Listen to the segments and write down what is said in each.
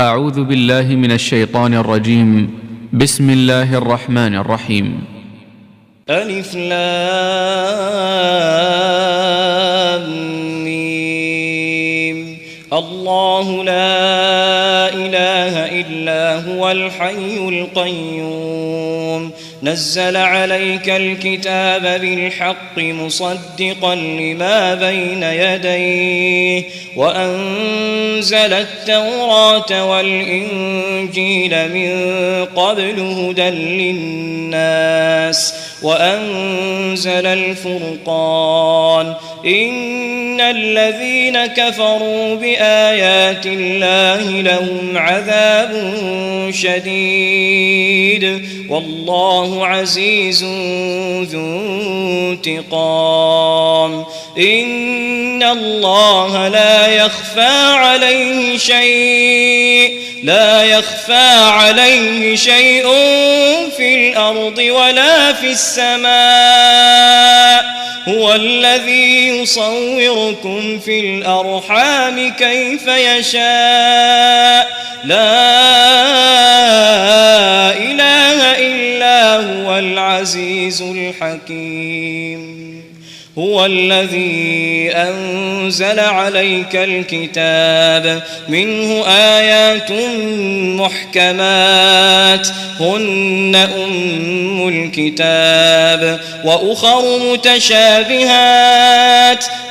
أعوذ بالله من الشيطان الرجيم. بسم الله الرحمن الرحيم. ألف لام ميم. الله لا إله إلا هو الحي القيوم نزل عليك الكتاب بالحق مصدقا لما بين يديه وأنزل التوراة والإنجيل من قبل هدى للناس وأنزل الفرقان إن الذين كفروا بآيات الله لهم عذاب شديد والله عزيز ذو انتقام إن الله لا يخفى عليه شيء في الأرض ولا في السماء هو الذي يصوركم في الأرحام كيف يشاء لا إله إلا هو العزيز الحكيم هو الذي أنزل عليك الكتاب منه آيات محكمات هن أم الكتاب وأخر متشابهات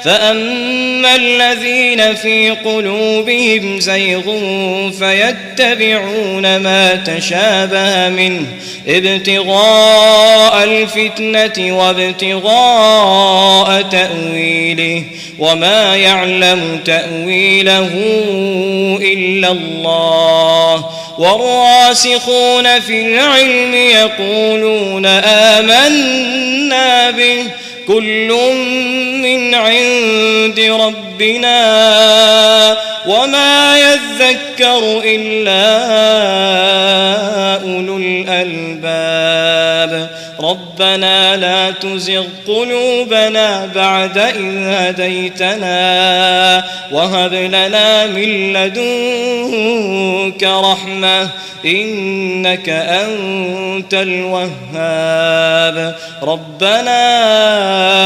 فأما الذين في قلوبهم زيغ فيتبعون ما تشابه منه ابتغاء الفتنة وابتغاء تأويله وما يعلم تأويله إلا الله والراسخون في العلم يقولون آمنا به كل من عند ربنا وما يذكر إلا أولو الألباب ربنا لا تزغ قلوبنا بعد إذ هديتنا وهب لنا من لدنك رحمة إنك أنت الوهاب ربنا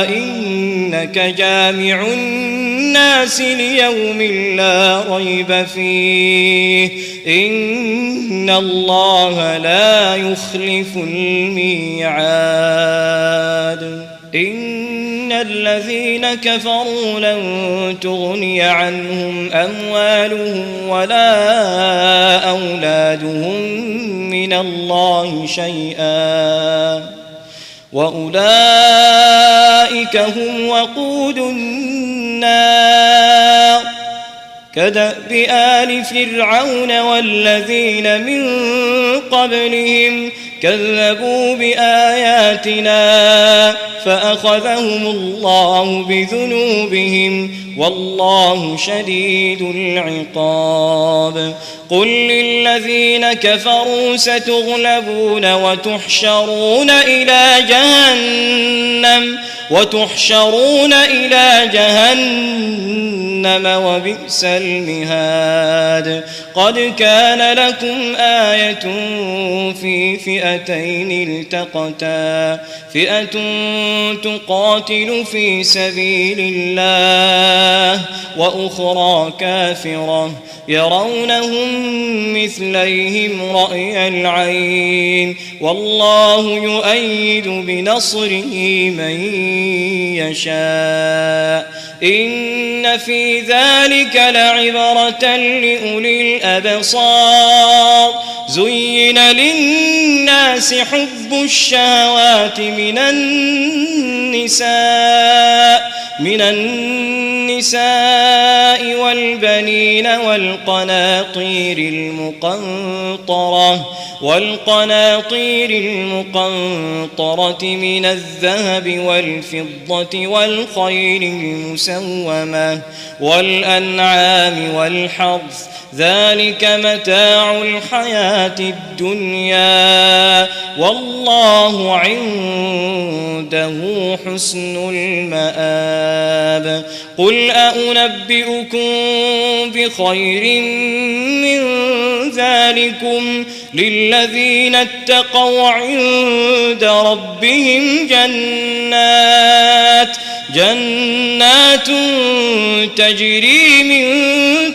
إنك جامع الناس ليوم لا ريب فيه إن الله لا يخلف الميعاد إن الذين كفروا لن تغني عنهم أموالهم ولا أولادهم من الله شيئا وأولئك هم وقود النار كدأب آل فرعون والذين من قبلهم كذبوا بآياتنا فأخذهم الله بذنوبهم والله شديد العقاب قل للذين كفروا ستغلبون وتحشرون إلى جهنم وبئس المهاد قد كان لكم آية في فئتين التقتا فئة تقاتل في سبيل الله وأخرى كافرة يرونهم مثليهم رأي العين والله يؤيد بنصره من يشاء إن في ذلك لعبرة لأولي الأبصار زين للناس حب الشهوات من النساء والبنين والقناطير المقنطرة من الذهب والفضة والخيل المسومة والأنعام والحرث ذلك متاع الحياة الدنيا والله عنده حسن المآب قل أنبئكم بخير من ذلكم للذين اتقوا عند ربهم جنات تجري من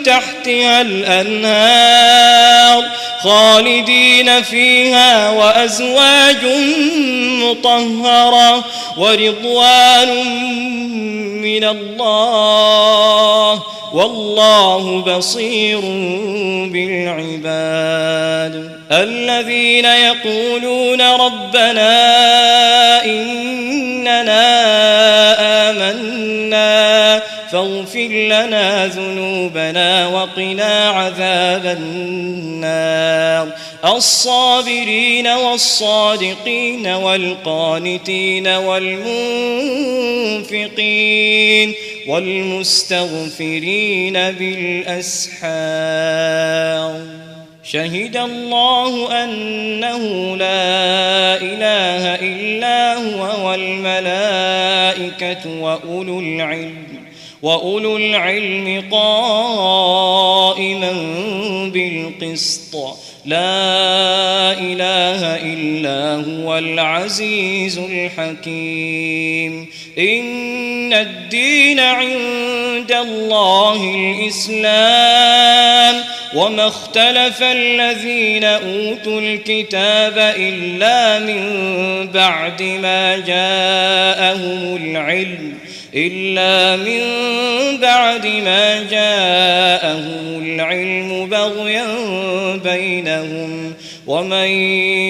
تحتها الأنهار خالدين فيها وأزواج مطهرة ورضوان من الله والله بصير بالعباد الذين يقولون ربنا إننا آمنا فاغفر لنا ذنوبنا وقنا عذاب النار الصابرين والصادقين والقانتين والمنفقين والمستغفرين بالأسحار شهد الله أنه لا إله إلا هو والملائكة وأولو العلم قائما بالقسط لا إله إلا هو العزيز الحكيم إن الدين عند الله الإسلام وما اختلف الذين أوتوا الكتاب إلا من بعد ما جاءهم العلم بغيا بينهم ومن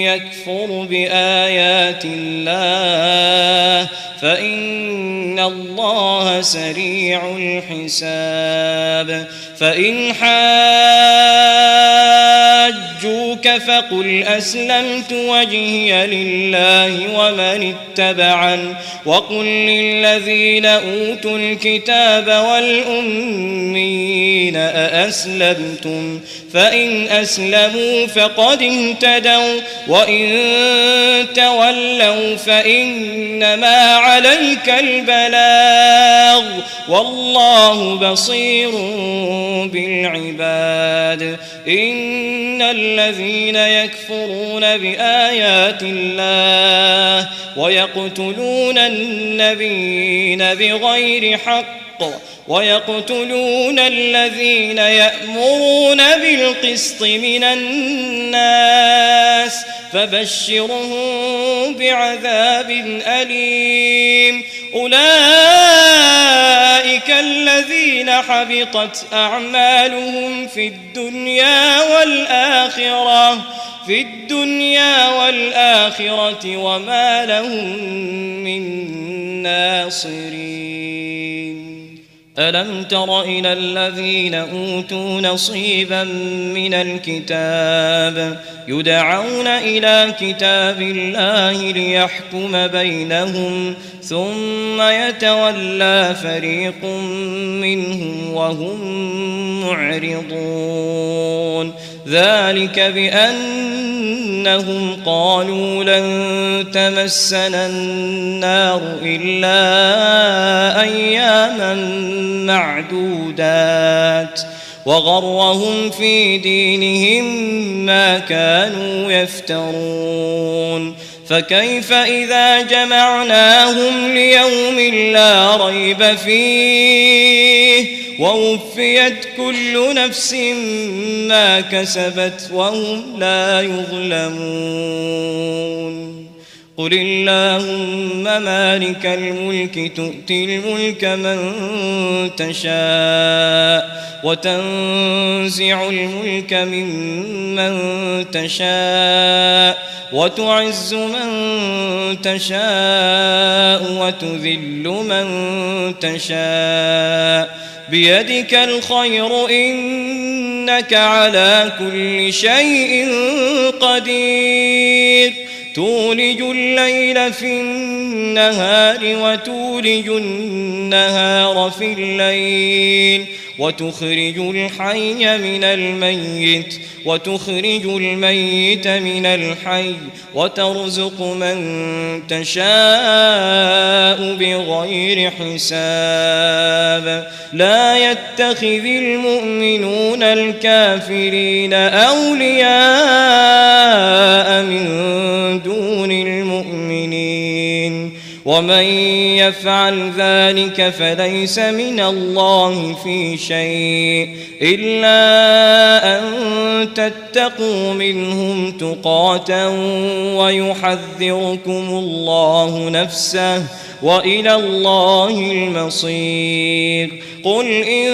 يكفر بآيات الله فإن الله سريع الحساب فإن حاجوك فقل أسلمت وجهي لله ومن اتبعن وقل للذين أوتوا الكتاب والأميين أأسلمتم فإن أسلموا فقد اهتدوا وإن تولوا فإنما عليك البلاغ والله بصير بالعباد إن الذين يكفرون بآيات الله ويقتلون النبيين بغير حق ويقتلون الذين يأمرون بالقسط من الناس فبشرهم بعذاب أليم أولئك الذين حبطت أعمالهم في الدنيا والآخرة وما لهم من ناصرين ألم تر إلى الذين أوتوا نصيبا من الكتاب يدعون إلى كتاب الله ليحكم بينهم ثم يتولى فريق منهم وهم معرضون ذلك بأنهم قالوا لن تمسنا النار إلا أياما معدودات وغرهم في دينهم ما كانوا يفترون فكيف إذا جمعناهم ليوم لا ريب فيه ووفيت كل نفس ما كسبت وهم لا يظلمون قل اللهم مالك الملك تؤتي الملك من تشاء وتنزع الملك ممن تشاء وتعز من تشاء وتذل من تشاء بيدك الخير إنك على كل شيء قدير تولج الليل في النهار وتولج النهار في الليل وتخرج الحي من الميت وتخرج الميت من الحي وترزق من تشاء بغير حساب لا يتخذ المؤمنون الكافرين أولياء من دون المؤمنين ومن يفعل ذلك فليس من الله في شيء إلا أن تتقوا منهم تقاة ويحذركم الله نفسه وإلى الله المصير قل إن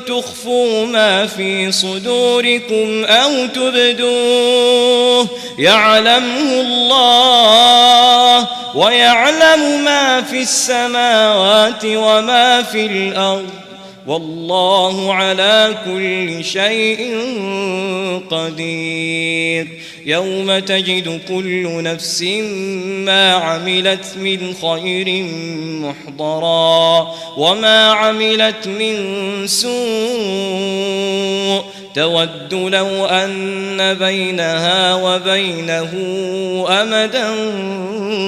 تخفوا ما في صدوركم أو تبدوه يعلمه الله ويعلم ما في السماوات وما في الأرض والله على كل شيء قدير يوم تجد كل نفس ما عملت من خير محضرا وما عملت من سوء تود لو أن بينها وبينه أمدا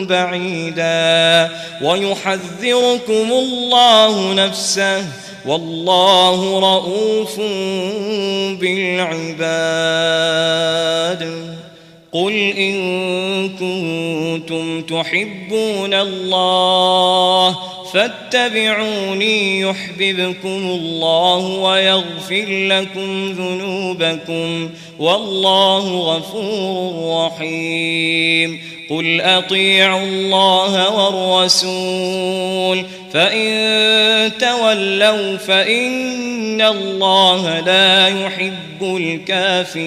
بعيدا ويحذركم الله نفسه والله رؤوف بالعباد قل إن كنتم تحبون الله فاتبعوني يحببكم الله ويغفر لكم ذنوبكم والله غفور رحيم قل أطيعوا الله والرسول فإن تولوا فإن الله لا يحب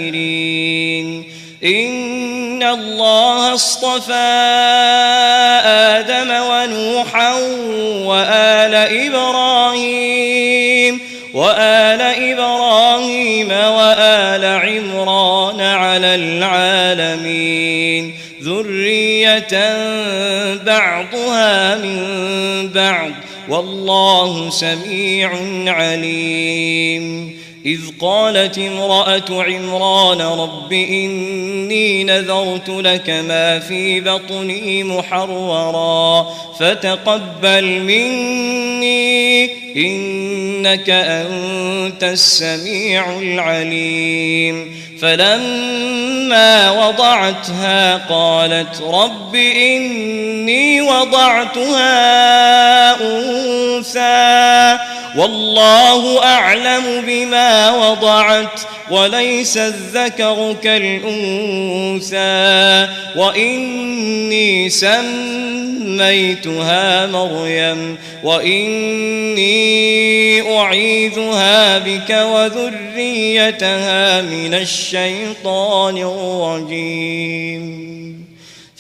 الكافرين إن الله اصطفى آدم ونوحا وآل إبراهيم وآل عمران على العالمين ذرية بعضها من بعض والله سميع عليم إذ قالت امرأة عمران رب إني نذرت لك ما في بطني محررا فتقبل مني إنك أنت السميع العليم فلما وضعتها قالت رب إني وضعتها أنثى والله أعلم بما وضعت وليس الذكر كالأنثى وإني سميتها مريم وإني أعيذها بك وذريتها من الشيطان الرجيم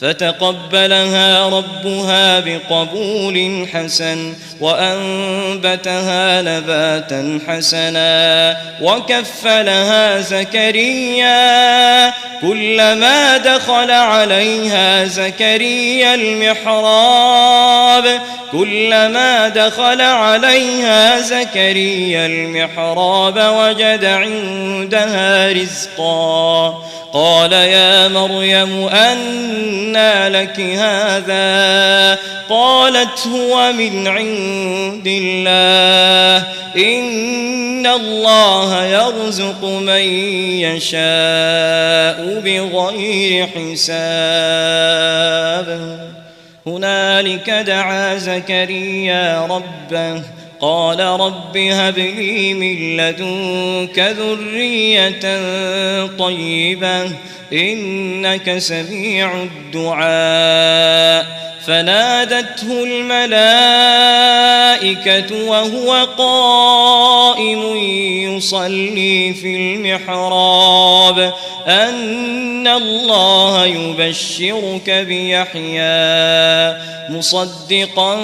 فتقبلها ربها بقبول حسن وأنبتها نباتا حسنا وكفلها زكريا كلما دخل عليها زكريا المحراب وجد عندها رزقا قال يا مريم أنى لك هذا قالت هو من عند الله إن الله يرزق من يشاء بغير حساب هنالك دعا زكريا ربه قال رب هب لي من لدنك ذرية طيبة إنك سميع الدعاء فنادته الملائكة وهو قائم يصلي في المحراب أن الله يبشرك بيحيى مصدقا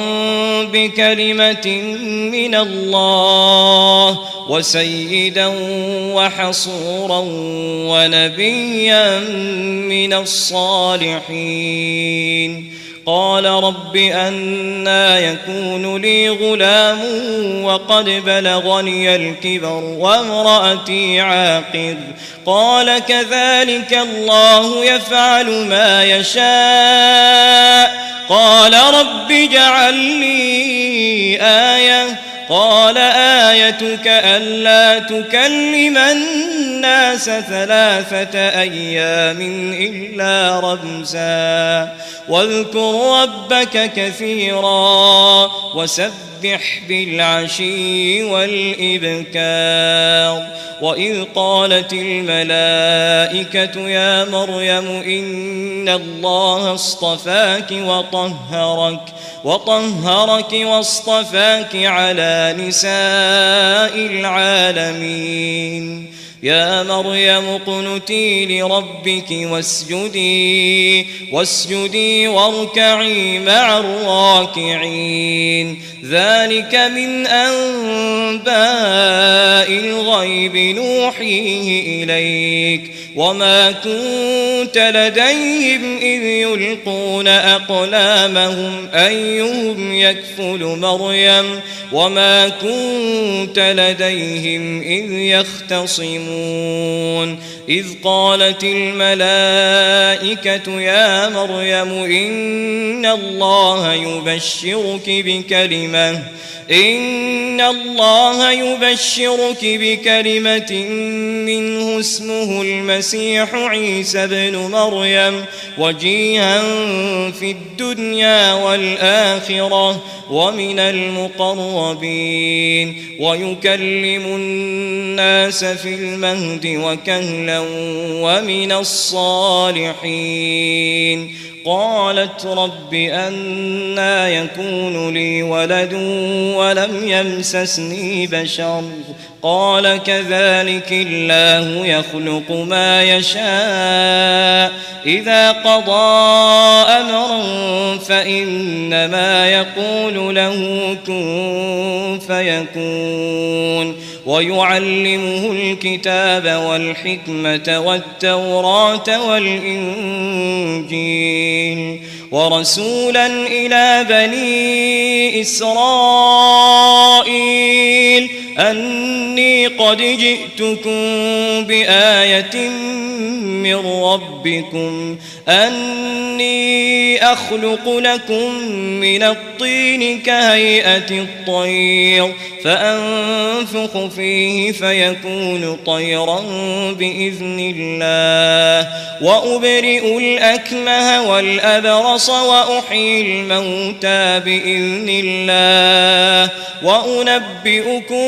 بكلمة من الله وسيدا وحصورا ونبيا من الصالحين قال رب أنى يكون لي غلام وقد بلغني الكبر وامرأتي عاقر قال كذلك الله يفعل ما يشاء قال رب اجعل لي آية قال آيتك ألا تكلم الناس 3 أيام إلا رمزا واذكر ربك كثيرا وسبح بالعشي والإبكار وإذ قالت الملائكة يا مريم إن الله اصطفاك وطهرك واصطفاك على نساء العالمين يا مريم اقنتي لربك واسجدي واركعي مع الراكعين ذلك من أنباء الغيب نوحيه إليك وما كنت لديهم إذ يلقون أقلامهم أيهم يكفل مريم وما كنت لديهم إذ يختصمون إذ قالت الملائكة يا مريم إن الله يبشرك بكلمة منه اسمه المسيح عيسى بن مريم وجيها في الدنيا والآخرة ومن المقربين ويكلم الناس في المهد وكهلا ومن الصالحين قالت رب أنى يكون لي ولد ولم يمسسني بشر قال كذلك الله يخلق ما يشاء إذا قضى أمرا فإنما يقول له كن فيكون ويعلمه الكتاب والحكمة والتوراة والإنجيل ورسولا إلى بني إسرائيل أني قد جئتكم بآية من ربكم أني أخلق لكم من الطين كهيئة الطير فأنفخ فيه فيكون طيرا بإذن الله وأبرئ الأكمه والأبرص وأحيي الموتى بإذن الله وأنبئكم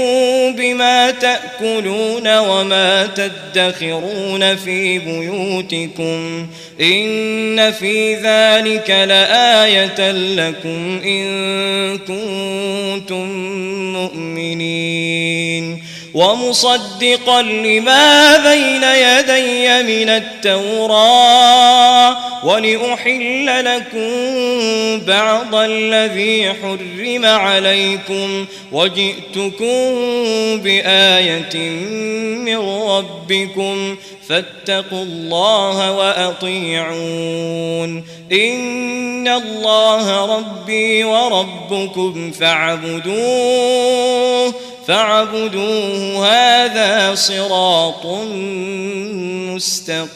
بما تأكلون وما تدخرون في بيوتكم إن في ذلك لآية لكم إن كنتم مؤمنين ومصدقا لما بين يدي من التوراة ولأحل لكم بعض الذي حرم عليكم وجئتكم بآية من ربكم فاتقوا الله وأطيعون إن الله ربي وربكم فاعبدوه هذا صراط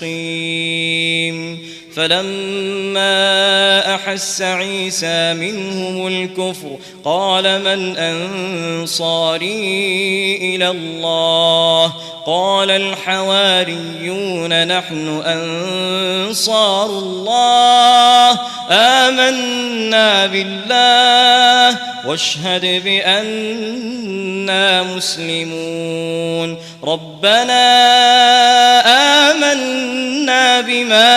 مستقيم فلما أحس عيسى منهم الكفر قال من أنصاري إلى الله قال الحواريون نحن أنصار الله آمنا بالله واشهد بأننا مسلمون ربنا آمنا بما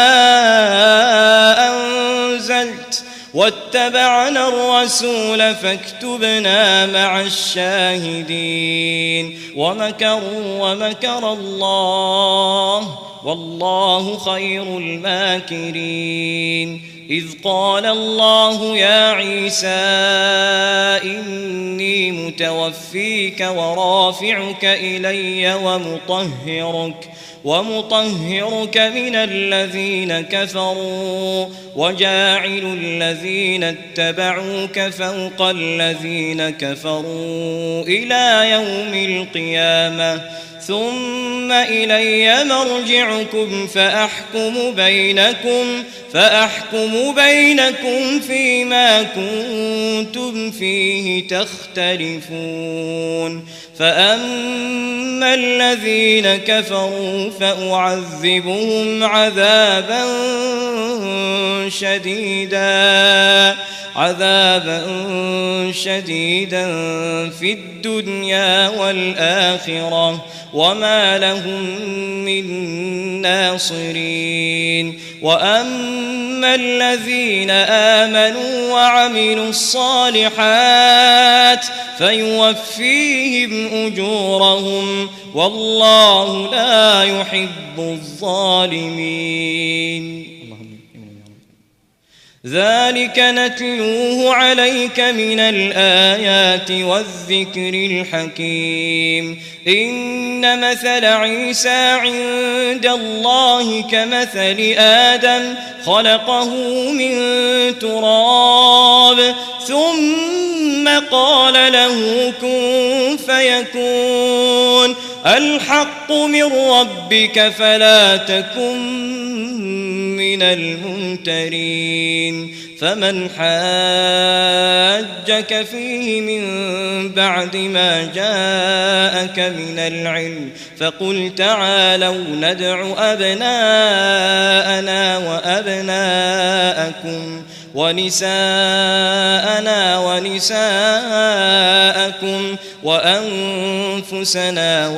أنزلت واتبعنا الرسول فاكتبنا مع الشاهدين ومكروا ومكر الله والله خير الماكرين إذ قال الله يا عيسى إني متوفيك ورافعك إلي ومطهرك من الذين كفروا وجاعل الذين اتبعوك فوق الذين كفروا إلى يوم القيامة ثم إلي مرجعكم فأحكم بينكم فيما كنتم فيه تختلفون فأما الذين كفروا فأعذبهم عذابا شديدا في الدنيا والآخرة وما لهم من ناصرين وأما الذين آمنوا وعملوا الصالحات فيوفيهم أجورهم والله لا يحب الظالمين ذلك نتلوه عليك من الآيات والذكر الحكيم إن مثل عيسى عند الله كمثل آدم خلقه من تراب ثم قال له كن فيكون الحق من ربك فلا تكن من الممترين فمن حاجك فيه من بعد ما جاءك من العلم فقل تعالوا ندع أبناءنا وأبناءكم ونساءنا ونساءكم وأنفسنا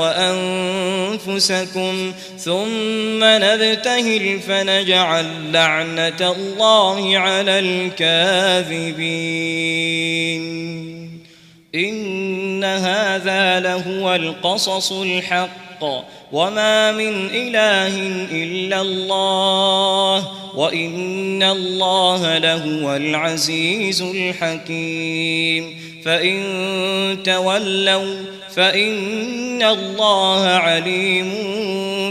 وأنفسكم ثم نبتهل فنجعل لعنة الله على الكاذبين إن هذا لهو القصص الحق وما من إله إلا الله وإن الله لهو العزيز الحكيم فإن تولوا فإن الله عليم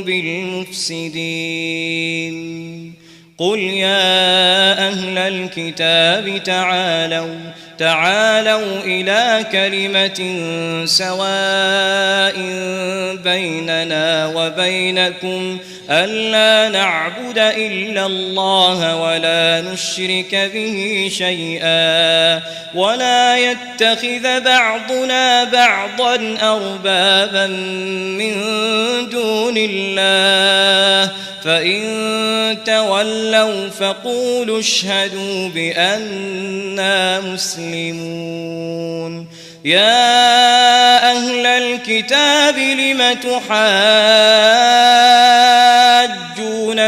بالمفسدين قل يا أهل الكتاب تعالوا إلى كلمة سواء بيننا وبينكم ألا نعبد إلا الله ولا نشرك به شيئا ولا يتخذ بعضنا بعضا أربابا من دون الله فإن تولوا فقولوا اشهدوا بأننا مسلمون يا أهل الكتاب لم تحاجون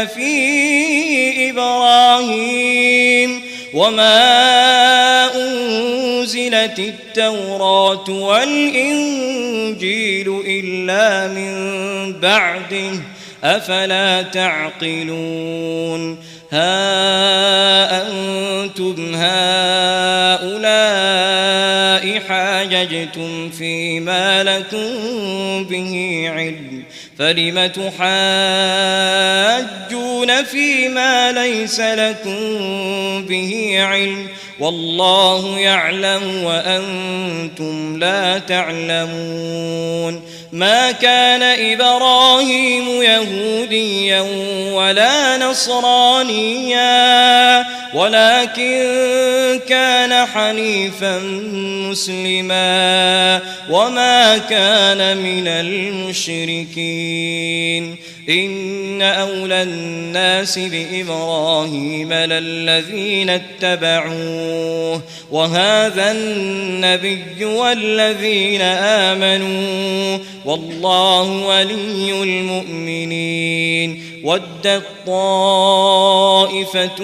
في إبراهيم وما أنزلت التوراة والإنجيل إلا من بعده أفلا تعقلون ها أنتم هؤلاء حاججتم فيما لكم به علم فلم تحاجون فيما ليس لكم به علم والله يعلم وأنتم لا تعلمون ما كان إبراهيم يهوديا ولا نصرانيا ولكن كان حنيفا مسلما وما كان من المشركين إن أولى الناس بإبراهيم للذين اتبعوه وهذا النبي والذين آمنوا والله ولي المؤمنين ودت طائفة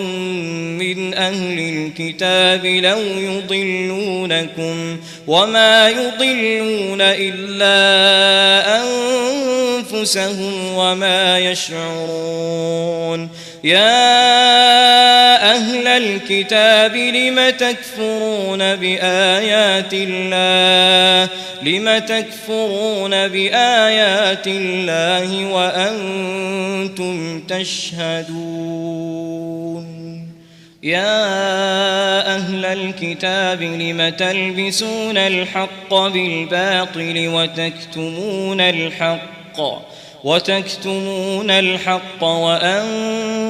من أهل الكتاب لو يضلونكم وما يضلون إلا أنفسهم وما يشعرون يا أهل الكتاب لم تكفرون بآيات الله وأنتم تشهدون يا أهل الكتاب لم تلبسون الحق بالباطل وتكتمون الحق وأنتم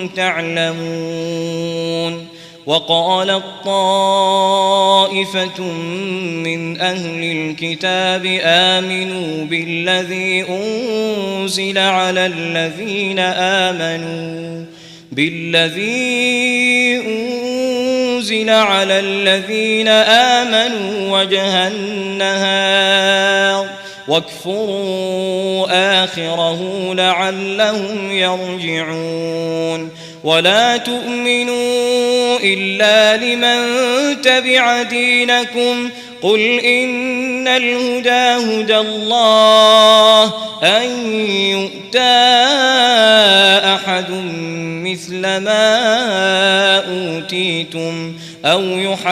تعلمون وقالت طائفة من أهل الكتاب آمنوا بالذي أنزل على الذين آمنوا وجه النهار واكفروا آخره لعلهم يرجعون ولا تؤمنوا إلا لمن تبع دينكم قل إن الهدى هدى الله أن يؤتى أحد مثل ما أوتيتم أو يحاجوكم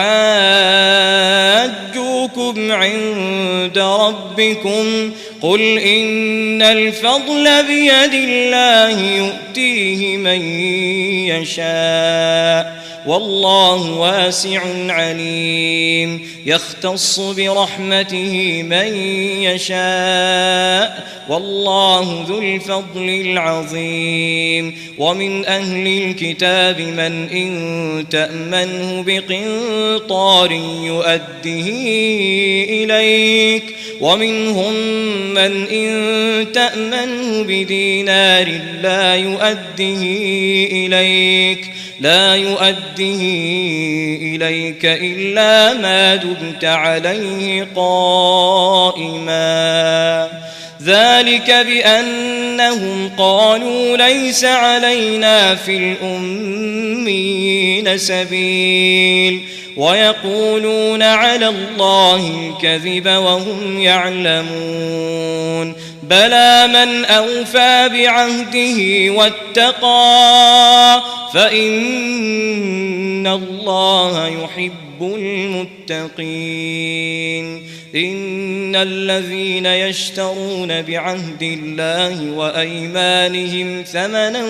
عند ربكم قل إن الفضل بيد الله يؤتيه من يشاء والله واسع عليم يختص برحمته من يشاء والله ذو الفضل العظيم ومن أهل الكتاب من إن تأمنه بقنطار يؤده إليك ومنهم من إن تأمنه بدينار لا يؤده إليك إلا ما دمت عليه قائما ذلك بأنهم قالوا ليس علينا في الأمين سبيل ويقولون على الله الكذب وهم يعلمون بلى من أوفى بعهده واتقى فإن الله يحب المتقين إن الذين يشترون بعهد الله وأيمانهم ثمنا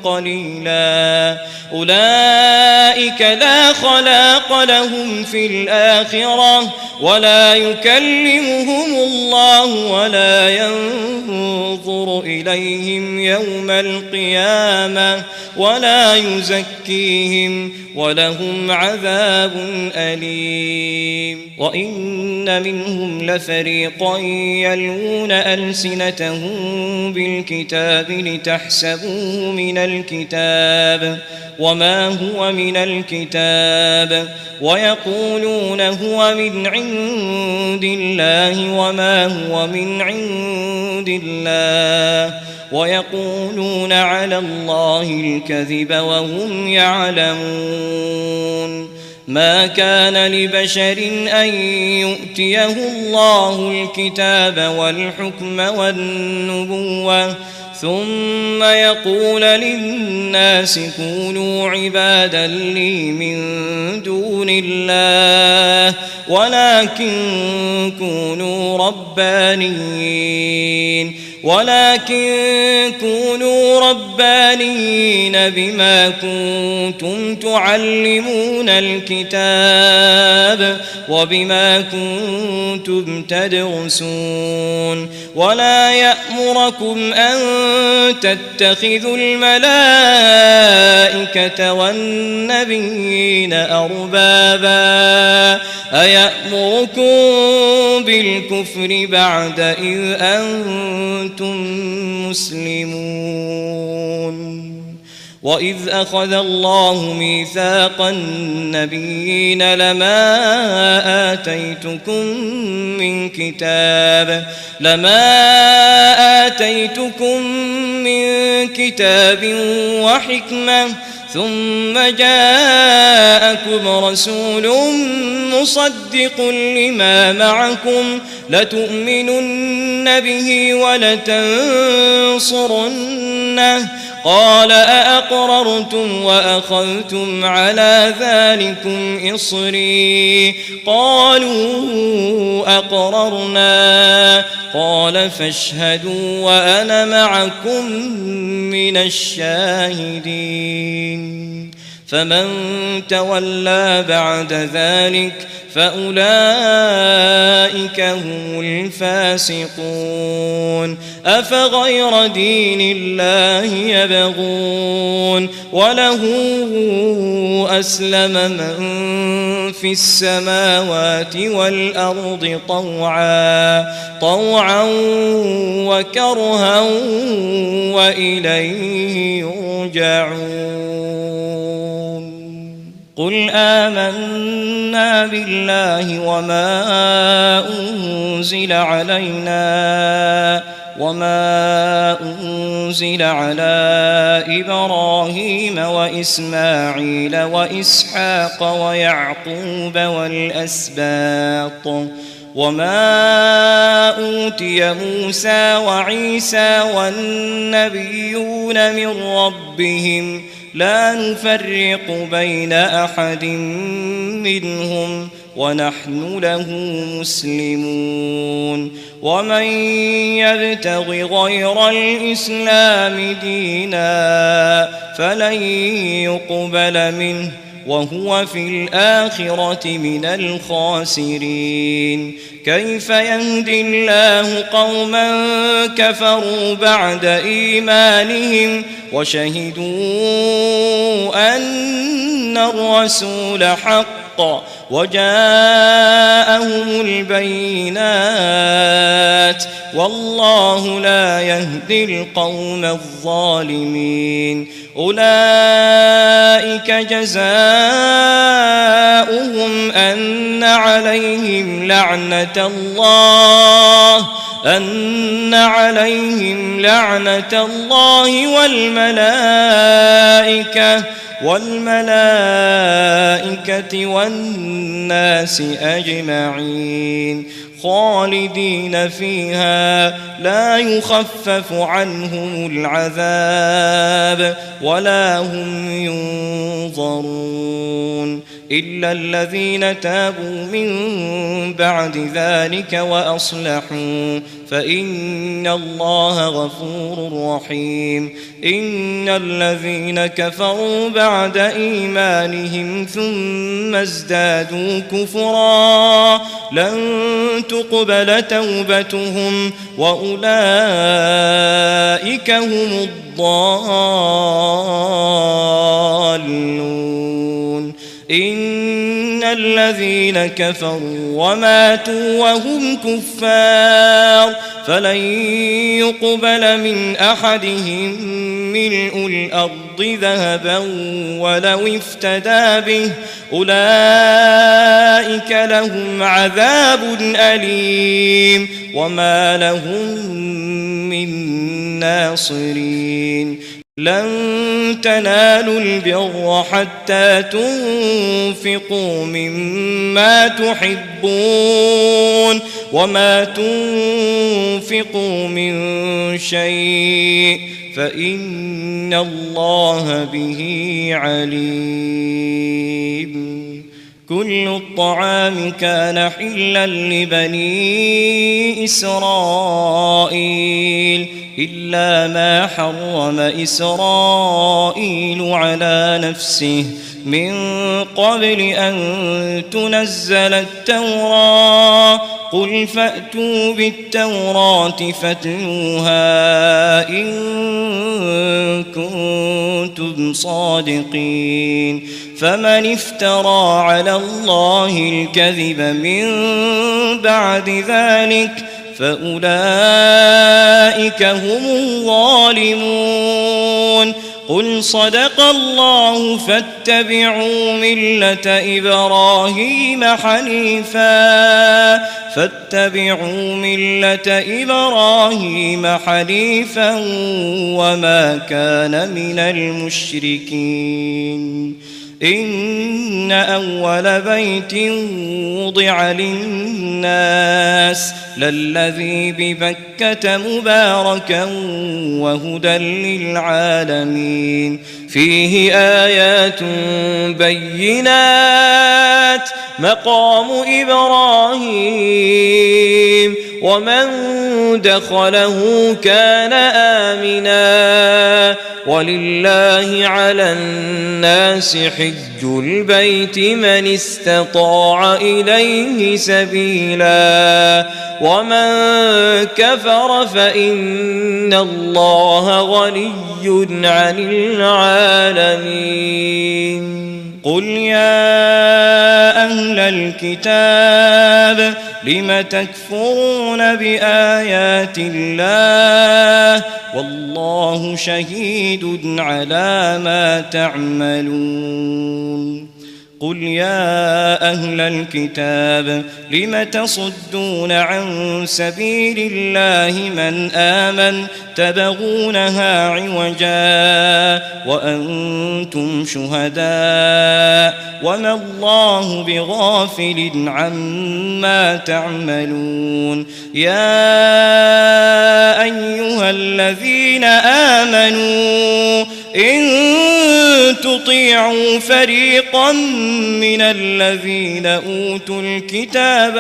قليلا أولئك لا خلاق لهم في الآخرة ولا يكلمهم الله ولا ينظر إليهم يوم القيامة ولا يزكيهم ولهم عذاب أليم وإن منهم لفريقا يلوون ألسنتهم بالكتاب لتحسبوه من الكتاب وما هو من الكتاب ويقولون هو من عند الله وما هو من عند الله ويقولون على الله الكذب وهم يعلمون ما كان لبشر أن يؤتيه الله الكتاب والحكم والنبوة ثم يقول للناس كونوا عبادا لي من دون الله ولكن كونوا ربانيين بما كنتم تعلمون الكتاب وبما كنتم تدرسون ولا يأمركم أن تتخذوا الملائكة والنبيين أربابا أيأمركم بالكفر بعد إذ أنتم مسلمون وإذ أخذ الله ميثاق النبيين لما آتيتكم من كتاب وحكمة ثم جاءكم رسول مصدق لما معكم لتؤمنن به ولتنصرنه قال أأقررتم وأخذتم على ذلكم إصري قالوا أقررنا قال فاشهدوا وأنا معكم من الشاهدين فمن تولى بعد ذلك فأولئك هم الفاسقون أفغير دين الله يبغون وله أسلم من في السماوات والأرض طوعا وكرها وإليه يرجعون قل آمنا بالله وما أنزل على إبراهيم وإسماعيل وإسحاق ويعقوب والأسباط وما أوتي موسى وعيسى والنبيون من ربهم لا نفرق بين أحد منهم ونحن له مسلمون ومن يبتغ غير الإسلام دينا فلن يقبل منه وهو في الآخرة من الخاسرين كيف يهدي الله قوما كفروا بعد إيمانهم وشهدوا أن الرسول حق وجاءهم البينات والله لا يهدي القوم الظالمين أولئك جزاؤهم أن عليهم لعنة الله والملائكة والناس أجمعين خالدين فيها لا يخفف عنهم العذاب ولا هم ينظرون إلا الذين تابوا من بعد ذلك وأصلحوا فإن الله غفور رحيم إن الذين كفروا بعد إيمانهم ثم ازدادوا كفرا لن تقبل توبتهم وأولئك هم الضالون إن الذين كفروا وماتوا وهم كفار فلن يقبل من أحدهم ملء الأرض ذهبا ولو افتدى به أولئك لهم عذاب أليم وما لهم من ناصرين لن تنالوا البر حتى تنفقوا مما تحبون وما تنفقوا من شيء فإن الله به عليم كل الطعام كان حلا لبني إسرائيل إلا ما حرم إسرائيل على نفسه من قبل أن تنزل التوراة قل فأتوا بالتوراة فاتلوها إن كنتم صادقين فمن افترى على الله الكذب من بعد ذلك فأولئك هم الظالمون قل صدق الله فاتبعوا ملة إبراهيم حنيفا وما كان من المشركين إن أول بيت وضع للناس للذي ببكة مباركا وهدى للعالمين فيه آيات بينات مقام إبراهيم ومن دخله كان آمنا ولله على الناس حج البيت من استطاع إليه سبيلا ومن كفر فإن الله غني عن العالمين قل يا أهل الكتاب لم تكفرون بآيات الله والله شهيد على ما تعملون قل يا أهل الكتاب لم تصدون عن سبيل الله من آمن تبغونها عوجا وأنتم شهداء وما الله بغافل عما تعملون يا أيها الذين آمنوا إن تطيعوا فريقا من الذين أوتوا الكتاب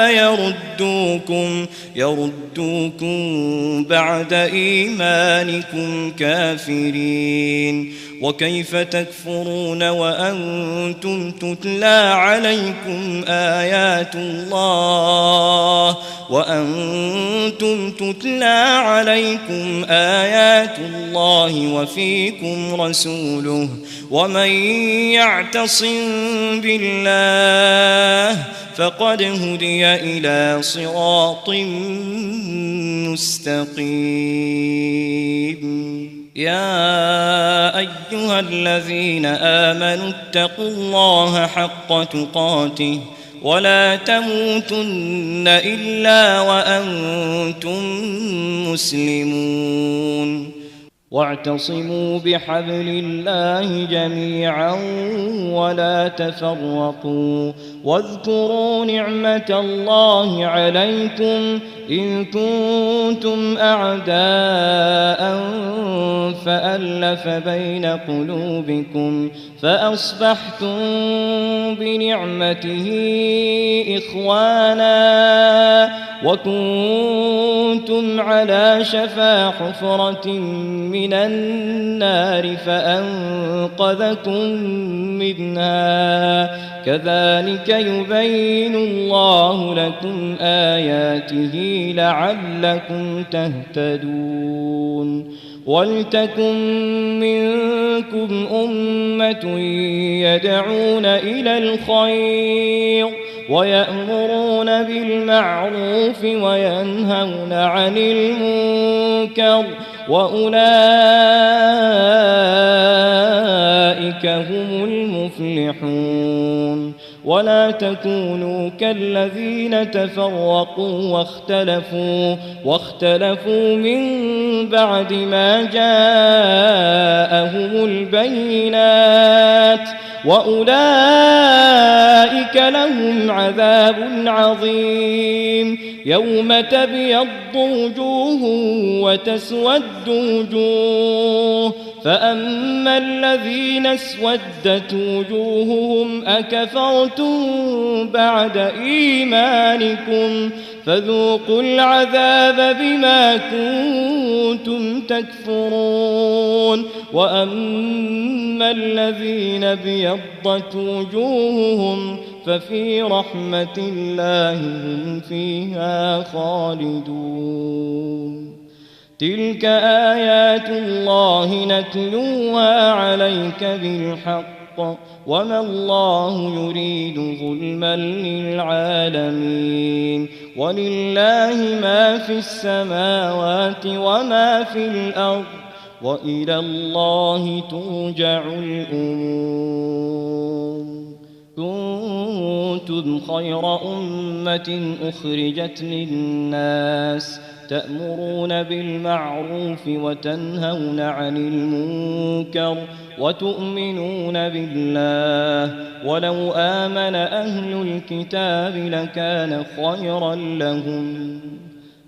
يردوكم بعد إيمانكم كافرين وكيف تكفرون وأنتم تتلى عليكم آيات الله وفيكم رسوله ومن يعتصم بالله فقد هدي إلى صراط مستقيم يا أيها الذين آمنوا اتقوا الله حق تقاته ولا تموتن إلا وأنتم مسلمون واعتصموا بحبل الله جميعا ولا تفرقوا واذكروا نعمة الله عليكم إن كنتم أعداء فألف بين قلوبكم فأصبحتم بنعمته إخوانا وكنتم على شفا حفرة من النار فأنقذكم منها كذلك يبين الله لكم آياته لعلكم تهتدون ولتكن منكم أمة يدعون إلى الخير ويأمرون بالمعروف وينهون عن المنكر وأولئك هم المفلحون ولا تكونوا كالذين تفرقوا واختلفوا من بعد ما جاءهم البينات وأولئك لهم عذاب عظيم يوم تبيض وجوه وتسود وجوه فأما الذين اسودت وجوههم أكفرتم بعد إيمانكم فذوقوا العذاب بما كنتم تكفرون وأما الذين بيضت وجوههم ففي رحمة الله هم فيها خالدون تلك آيات الله نتلوها عليك بالحق وما الله يريد ظلما للعالمين ولله ما في السماوات وما في الأرض وإلى الله ترجع الأمور. كنتم خير أمة أخرجت للناس تأمرون بالمعروف وتنهون عن المنكر وتؤمنون بالله، ولو آمن أهل الكتاب لكان خيرا لهم،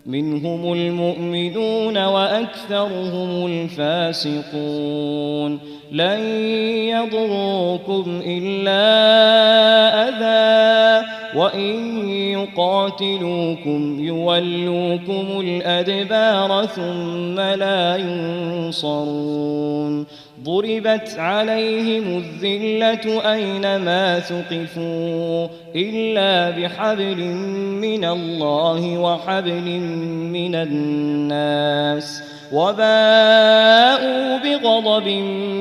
منهم المؤمنون وأكثرهم الفاسقون. لن يضروكم إلا أذى، وإن يقاتلوكم يولوكم الأدبار ثم لا ينصرون. ضربت عليهم الذلة أينما ثقفوا إلا بحبل من الله وحبل من الناس، وباءوا بغضب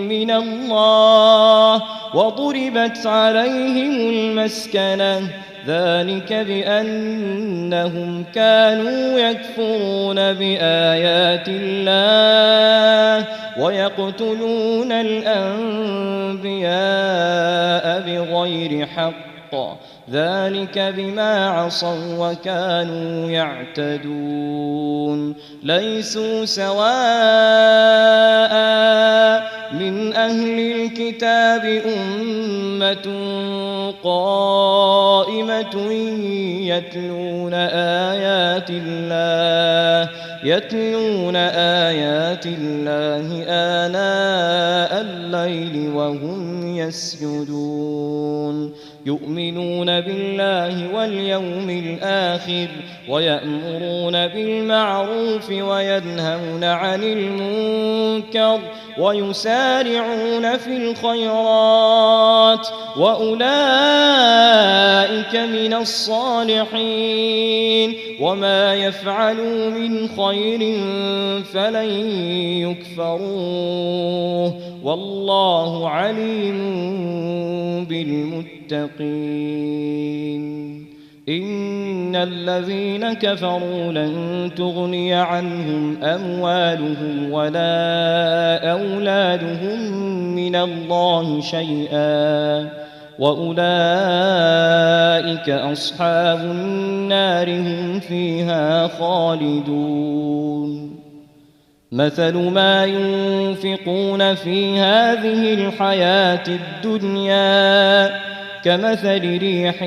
من الله وضربت عليهم المسكنة، ذلك بأنهم كانوا يكفرون بآيات الله ويقتلون الأنبياء بغير حق، ذلك بما عصوا وكانوا يعتدون. ليسوا سواء من أهل الكتاب أمة قائمة يتلون آيات الله آناء الليل وهم يسجدون، يؤمنون بالله واليوم الآخر ويأمرون بالمعروف وينهون عن المنكر ويسارعون في الخيرات وأولئك من الصالحين، وما يفعلوا من خير فلن يكفروه، والله عليم بالمتقين. إن الذين كفروا لن تغني عنهم أموالهم ولا أولادهم من الله شيئا، وأولئك أصحاب النار هم فيها خالدون. مثل ما ينفقون في هذه الحياة الدنيا كمثل ريح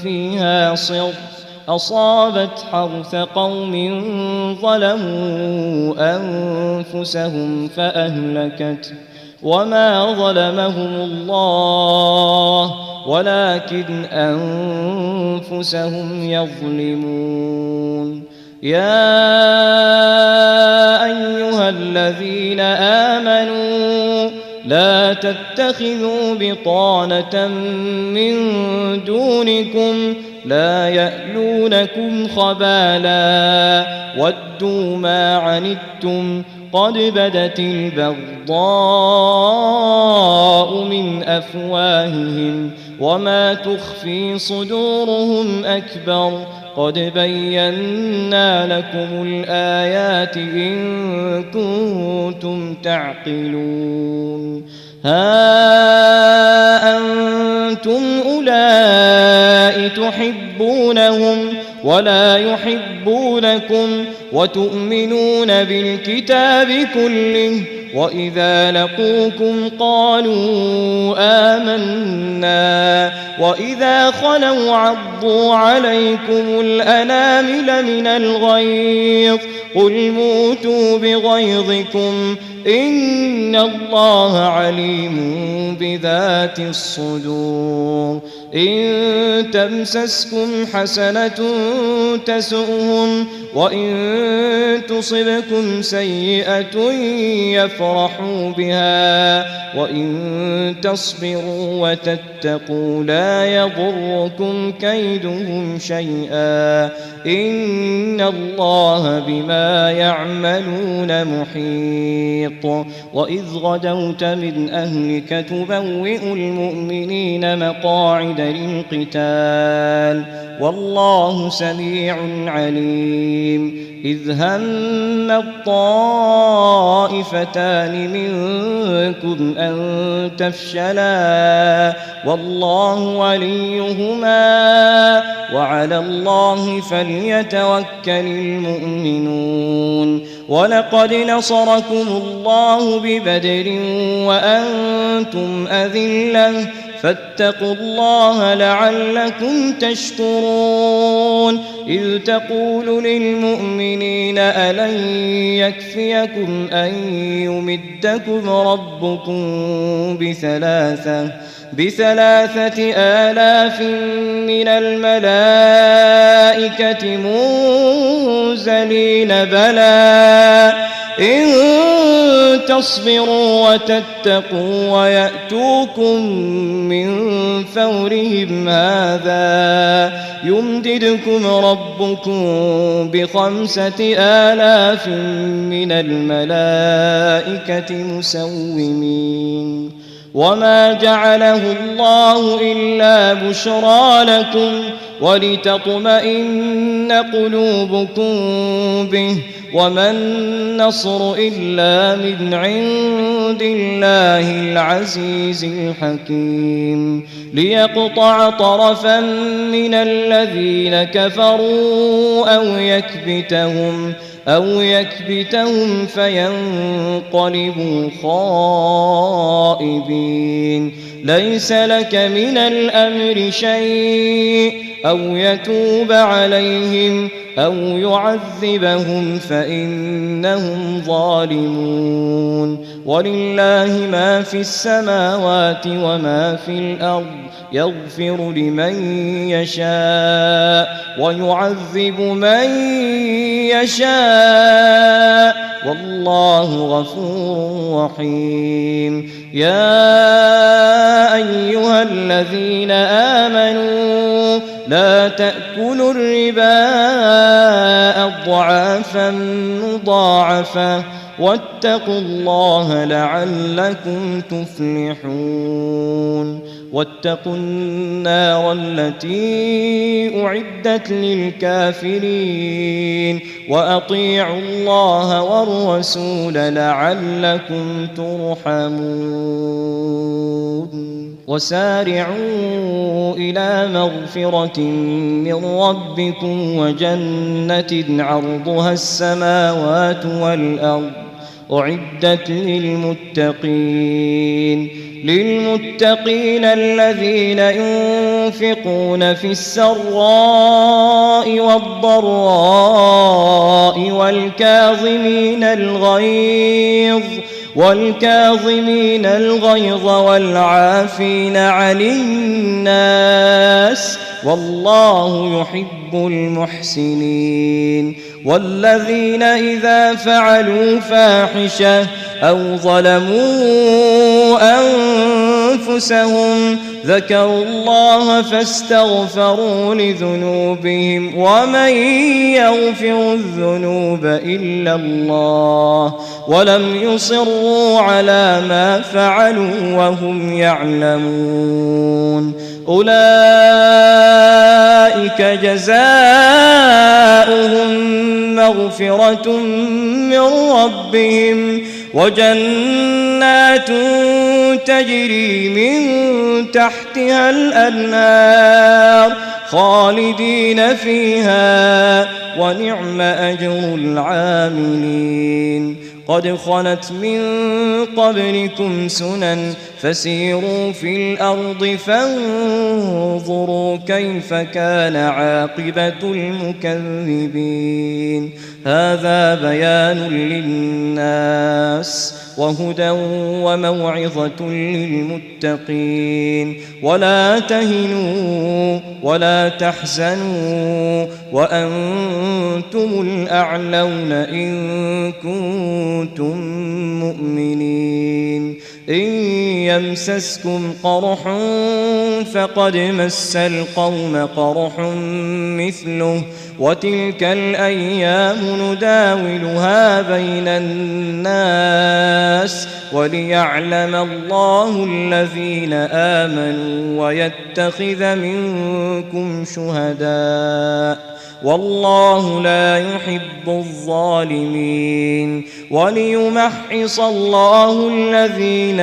فيها صر أصابت حرث قوم ظلموا أنفسهم فأهلكت، وما ظلمهم الله ولكن أنفسهم يظلمون. يا أيها الذين آمنوا لا تتخذوا بطانة من دونكم لا يألونكم خبالا ودوا ما عنتم قد بدت البغضاء من أفواههم وما تخفي صدورهم أكبر، قد بينا لكم الآيات إن كنتم تعقلون. ها أنتم أولئك تحبونهم ولا يحبونكم وتؤمنون بالكتاب كله، وإذا لقوكم قالوا آمنا وإذا خلوا عضوا عليكم الأنامل من الغيظ قل موتوا بغيظكم إن الله عليم بذات الصدور. إن تمسسكم حسنة تسؤهم وإن تصبكم سيئة يفرحوا بها وإن تصبروا وتتقوا لا يضركم كيدهم شيئا إن الله بما يعملون محيط. وإذ غدوت من أهلك تبوئ المؤمنين مقاعد للقتال والله سميع عليم. إذ هم الطائفتان منكم أن تفشلا والله وليهما وعلى الله فليتوكل المؤمنون ولقد نصركم الله ببدر وأنتم أذلة فاتقوا الله لعلكم تشكرون إذ تقول للمؤمنين ألن يكفيكم أن يمدكم ربكم بثلاثة آلاف من الملائكة منزلين بلى إن تصبروا وتتقوا ويأتوكم من فورهم هذا يمددكم ربكم ب5,000 من الملائكة مسومين وما جعله الله إلا بشرى لكم ولتطمئن قلوبكم به وما النصر إلا من عند الله العزيز الحكيم ليقطع طرفا من الذين كفروا أو يكبتهم فينقلبوا خائبين ليس لك من الأمر شيء أو يتوب عليهم أو يعذبهم فإنهم ظالمون ولله ما في السماوات وما في الأرض يغفر لمن يشاء ويعذب من يشاء والله غفور رحيم يا أيها الذين آمنوا لا تأكلوا الربا أضعافا مضاعفة واتقوا الله لعلكم تفلحون واتقوا النار التي أعدت للكافرين وأطيعوا الله والرسول لعلكم ترحمون وسارعوا إلى مغفرة من ربكم وجنة عرضها السماوات والأرض أعدت للمتقين الذين ينفقون في السراء والضراء والكاظمين الغيظ والعافين عن الناس والله يحب المحسنين والذين إذا فعلوا فاحشة أو ظلموا أنفسهم ذكروا الله فاستغفروا لذنوبهم ومن يغفر الذنوب إلا الله ولم يصروا على ما فعلوا وهم يعلمون أولئك جزاؤهم مغفرة من ربهم وجنات تجري من تحتها الأنهار خالدين فيها ونعم أجر العاملين قد خلت من قبلكم سنن فسيروا في الأرض فانظروا كيف كان عاقبة المكذبين هذا بيان للناس وهدى وموعظة للمتقين ولا تهنوا ولا تحزنوا وأنتم الأعلون إن كنتم مؤمنين إن يمسسكم قرح فقد مس القوم قرح مثله وتلك الأيام نداولها بين الناس وليعلم الله الذين آمنوا ويتخذ منكم شهداء والله لا يحب الظالمين وليمحص الله الذين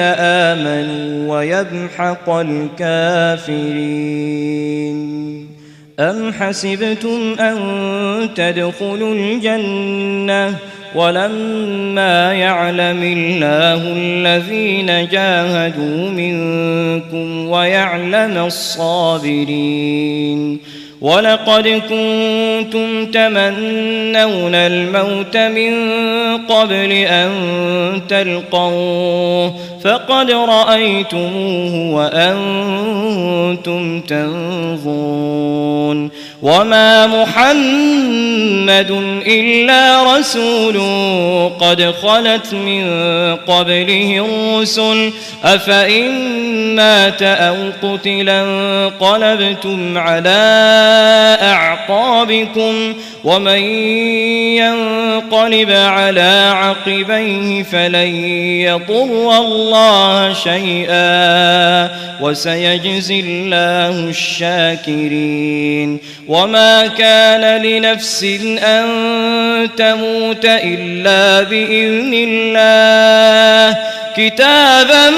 آمنوا ويمحق الكافرين. أم حسبتم أن تدخلوا الجنة ولما يعلم الله الذين جاهدوا منكم ويعلم الصابرين؟ ولقد كنتم تمنون الموت من قبل أن تلقوه فقد رأيتموه وأنتم تنظرون. وما محمد إلا رسول قد خلت من قبله الرسل أفإن مات أو قتلا انقلبتم على أعقابكم ومن ينقلب على عقبيه فلن يضر الله شيئا وسيجزي الله الشاكرين. وما كان لنفس أن تموت إلا بإذن الله كتابا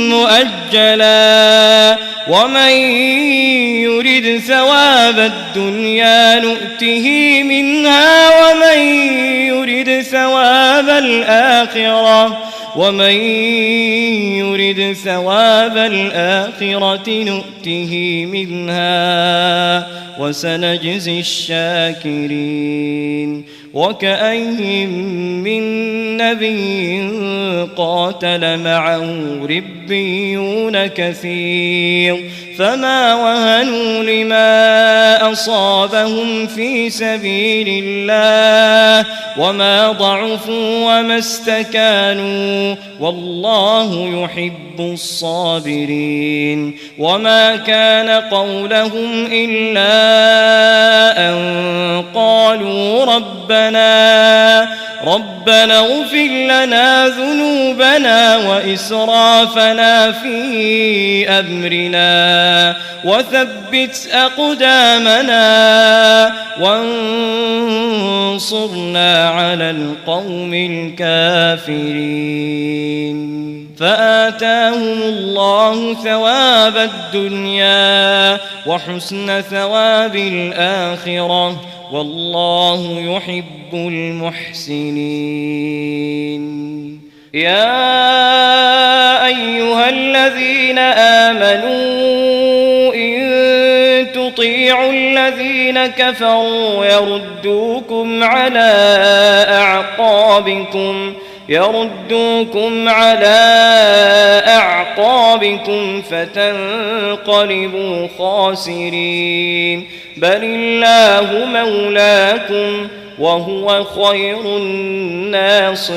مؤجلا ومن يرد ثواب الدنيا نؤته منها ومن يرد ثواب الآخرة نؤته منها وسنجزي الشاكرين. وكأين من نبي قاتل معه ربيون كثير فما وهنوا لما أصابهم في سبيل الله وما ضعفوا وما استكانوا والله يحب الصابرين. وما كان قولهم إلا أن قالوا ربنا اغفر لنا ذنوبنا وإسرافنا في أمرنا وثبت أقدامنا وانصرنا على القوم الكافرين. فآتاهم الله ثواب الدنيا وحسن ثواب الآخرة والله يحب المحسنين. يا أيها الذين آمنوا إن تطيعوا الذين كفروا يردوكم على أعقابكم فتنقلبوا خاسرين. بل الله مولاكم وهو خير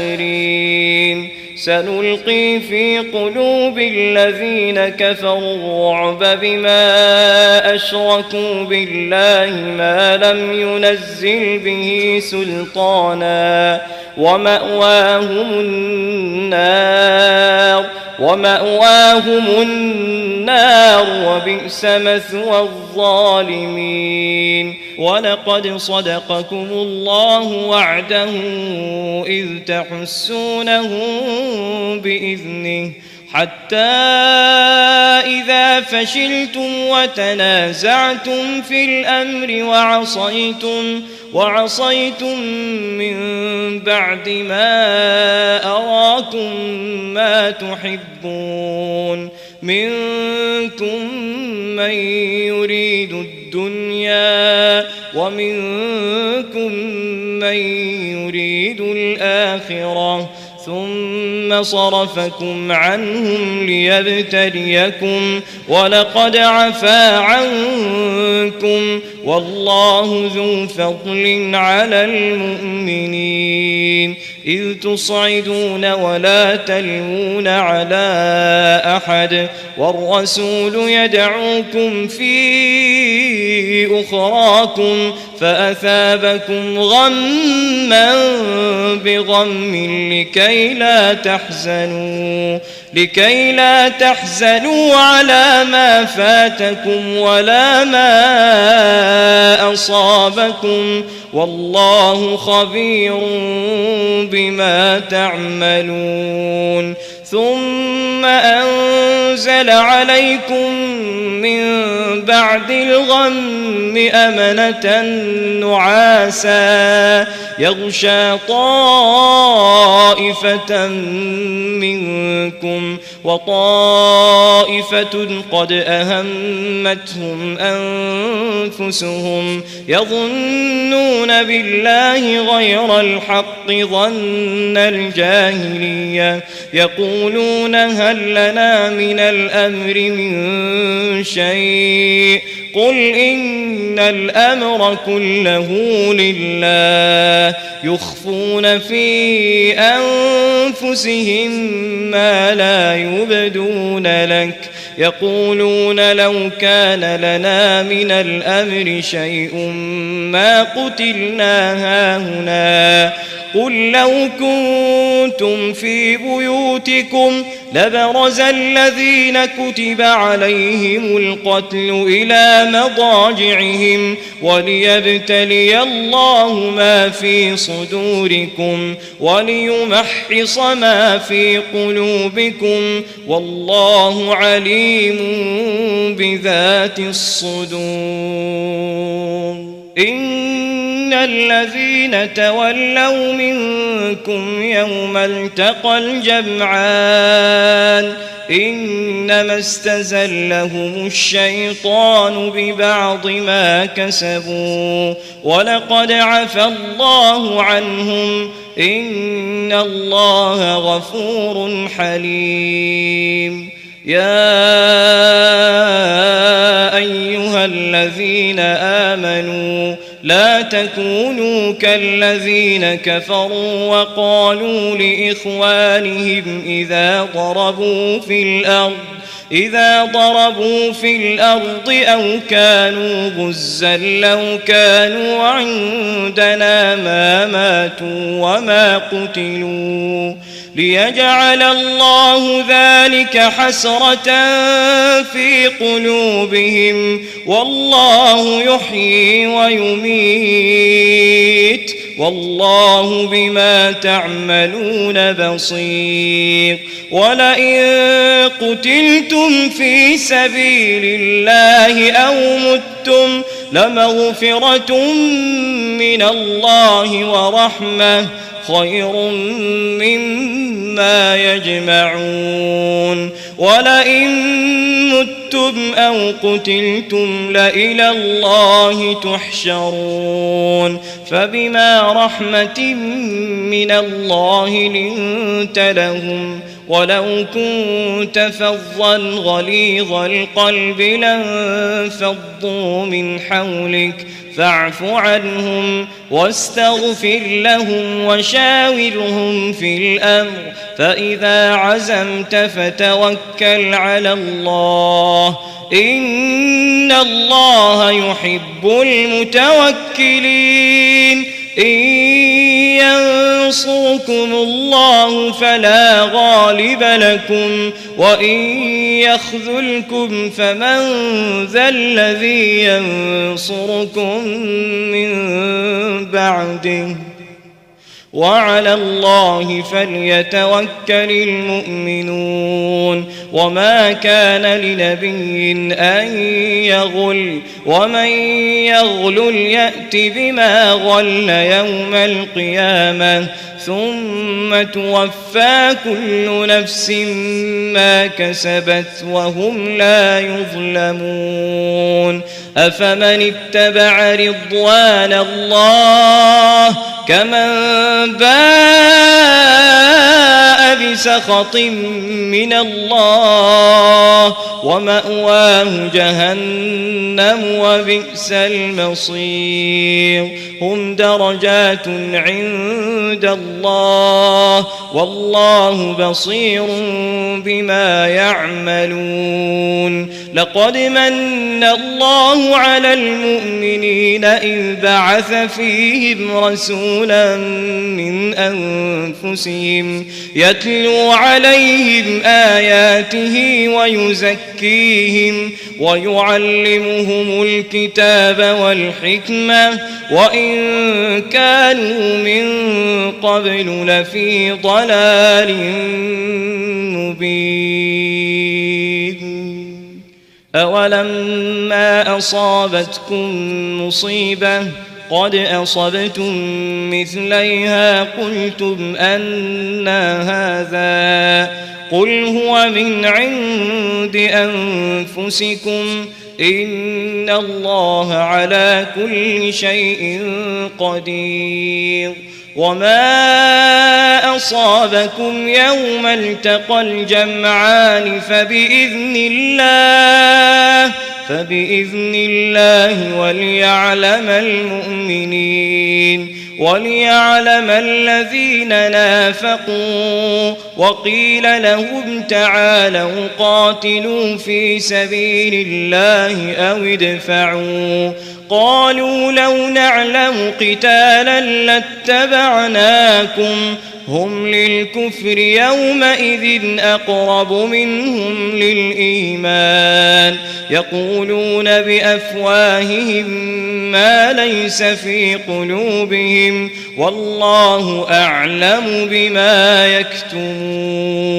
الناصرين. سنلقي في قلوب الذين كفروا الرعب بما أشركوا بالله ما لم ينزل به سلطانا ومأواهم النار وبئس مثوى الظالمين. ولقد صدقكم الله وعده إذ تحسونهم بإذنه حتى إذا فشلتم وتنازعتم في الأمر وعصيتم من بعد ما أراكم ما تحبون منكم من يريد الدنيا ومنكم من يريد الآخرة ثم صرفكم عنهم ليبتليكم ولقد عفا عنكم والله ذو فضل على المؤمنين. إذ تصعدون ولا تلوون على أحد والرسول يدعوكم في أخراكم فأثابكم غما بغم لكي لكي لا تحزنوا على ما فاتكم ولا ما أصابكم والله خبير بما تعملون ثم أنزل عليكم من بعد الغم أمنة نعاسا يغشى طائفة منكم وطائفة قد أهمتهم أنفسهم يظنون بالله غير الحق ظن الجاهلية يقولون هل لنا من الأمر من شيء قل إن الأمر كله لله يخفون في أنفسهم ما لا يبدون لك يقولون لو كان لنا من الأمر شيء ما قتلنا هاهنا قل لو كنتم في بيوتكم لبرز الذين كتب عليهم القتل إلى مضاجعهم وليبتلي الله ما في صدوركم وليمحص ما في قلوبكم والله عليم بذات الصدور إن الذين تولوا منكم يوم التقى الجمعان إنما استزلهم الشيطان ببعض ما كسبوا ولقد عفى الله عنهم إن الله غفور حليم يا أيها الذين آمنوا لا تكونوا كالذين كفروا وقالوا لإخوانهم إذا ضربوا في الأرض أو كانوا غزا لو كانوا عندنا ما ماتوا وما قتلوا ليجعل الله ذلك حسرة في قلوبهم والله يحيي ويميت والله بما تعملون بصير ولئن قتلتم في سبيل الله أو متم لمغفرة من الله ورحمة خير مما يجمعون ولئن متم أو قتلتم لإلى الله تحشرون فبما رحمة من الله لنت لهم ولو كنت فظا غليظ القلب لانفضوا من حولك فاعف عنهم واستغفر لهم وشاورهم في الأمر فإذا عزمت فتوكل على الله إن الله يحب المتوكلين إن ينصركم الله فلا غالب لكم وإن يخذلكم فمن ذا الذي ينصركم من بعده وعلى الله فليتوكل المؤمنون وما كان لنبي أن يغل ومن يغل يأت بما غل يوم القيامة ثم توفى كل نفس ما كسبت وهم لا يظلمون أفمن اتبع رضوان الله كمن باء بسخط من الله ومأواه جهنم وبئس المصير هم درجات عند الله والله بصير بما يعملون لقد من الله على المؤمنين إذ بعث فيهم رسولا من أنفسهم يتلو عليهم آياته ويزكيهم ويعلمهم الكتاب والحكمة وإن كانوا من قبل لفي ضلال مبين أولما أصابتكم مصيبة قد أصبتم مثليها قلتم أنى هذا قل هو من عند أنفسكم إن الله على كل شيء قدير وما أصابكم يوم التقى الجمعان فبإذن الله وليعلم المؤمنين وليعلم الذين نافقوا وقيل لهم تعالوا قاتلوا في سبيل الله أو ادفعوا قالوا لو نعلم قتالا لاتبعناكم هم للكفر يومئذ أقرب منهم للإيمان يقولون بأفواههم ما ليس في قلوبهم والله أعلم بما يكتمون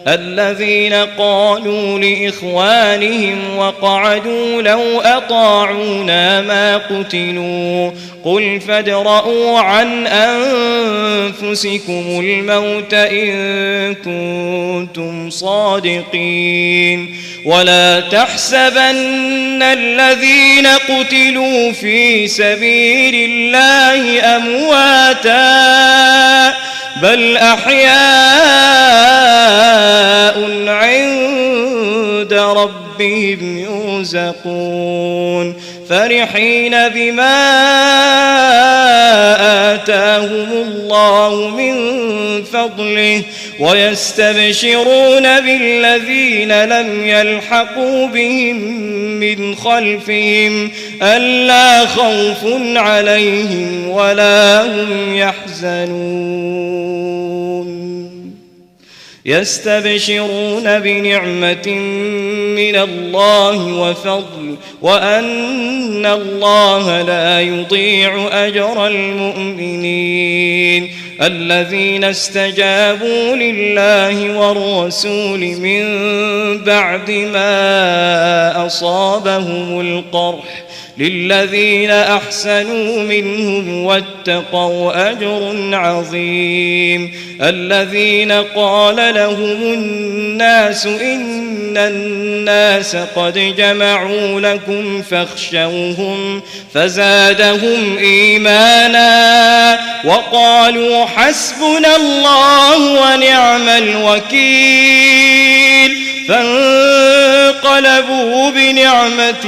الذين قالوا لإخوانهم وقعدوا لو أطاعونا ما قتلوا قل فادرءوا عن أنفسكم الموت إن كنتم صادقين ولا تحسبن الذين قتلوا في سبيل الله أمواتا بل أحياء عند ربهم يرزقون فرحين بما آتاهم الله من فضله ويستبشرون بالذين لم يلحقوا بهم من خلفهم ألا خوف عليهم ولا هم يحزنون يستبشرون بنعمة من الله وفضل وأن الله لا يضيع أجر المؤمنين الذين استجابوا لله والرسول من بعد ما أصابهم القرح للذين أحسنوا منهم واتقوا أجر عظيم الذين قال لهم الناس إن الناس قد جمعوا لكم فاخشوهم فزادهم إيمانا وقالوا حسبنا الله ونعم الوكيل فانقلبوا بنعمة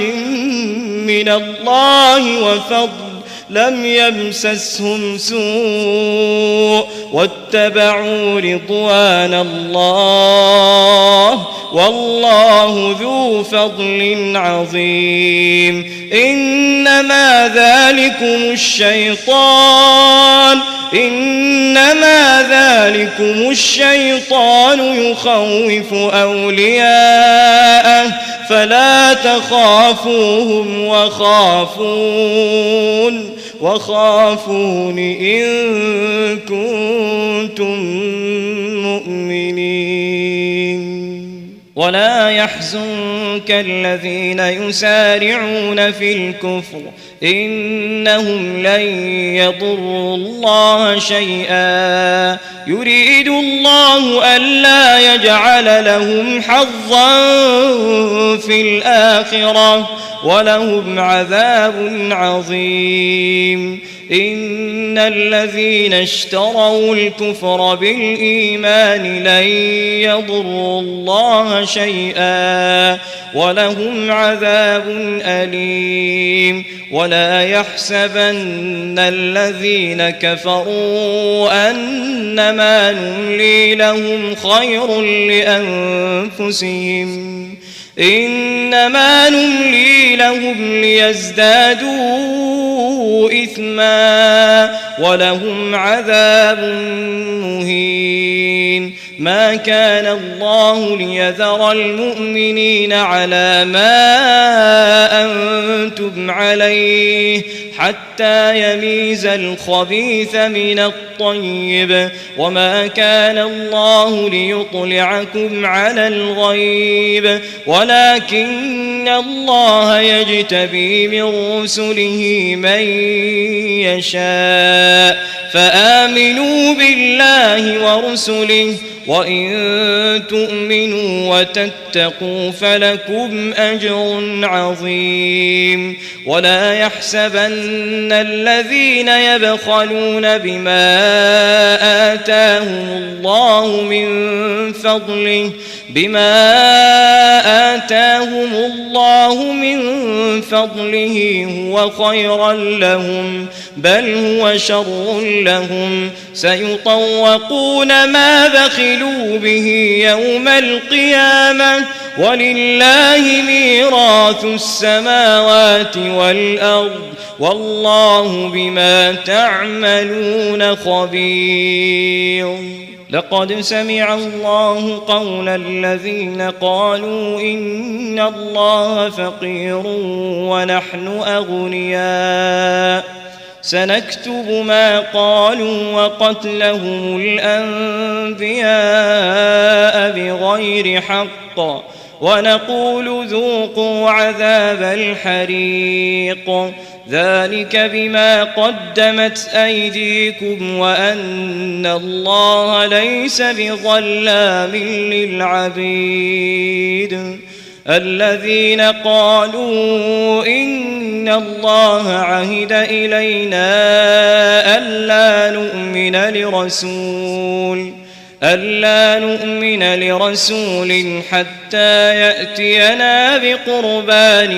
من الله وفضل لم يمسسهم سوء واتبعوا رضوان الله والله ذو فضل عظيم إنما ذلكم الشيطان يخوف أولياءه فلا تخافوهم وخافون إن كنتم مؤمنين ولا يحزنك الذين يسارعون في الكفر إنهم لن يضروا الله شيئا يريد الله ألا يجعل لهم حظا في الآخرة ولهم عذاب عظيم إن الذين اشتروا الكفر بالإيمان لن يضروا الله شيئا ولهم عذاب أليم ولا يحسبن الذين كفروا أنما نملي لهم خير لأنفسهم إنما نملي لهم ليزدادوا إثما ولهم عذاب مهين ما كان الله ليذر المؤمنين على ما أنتم عليه حتى يميز الخبيث من الطيب وما كان الله ليطلعكم على الغيب ولكن الله يجتبي من رسله من يشاء فآمنوا بالله ورسله وإن تؤمنوا وتتقوا فلكم أجر عظيم ولا يحسبن الذين يبخلون بما آتاهم الله من فضله هو خيرا لهم بل هو شر لهم سيطوقون ما بخلوا به يوم القيامة ولله ميراث السماوات والأرض والله بما تعملون خبير لقد سمع الله قول الذين قالوا إن الله فقير ونحن أغنياء سنكتب ما قالوا وقتلهم الأنبياء بغير حق ونقول ذوقوا عذاب الحريق ذلك بما قدمت أيديكم وأن الله ليس بظلام للعبيد الذين قالوا إن الله عهد إلينا ألا نؤمن لرسول حتى يأتينا بقربان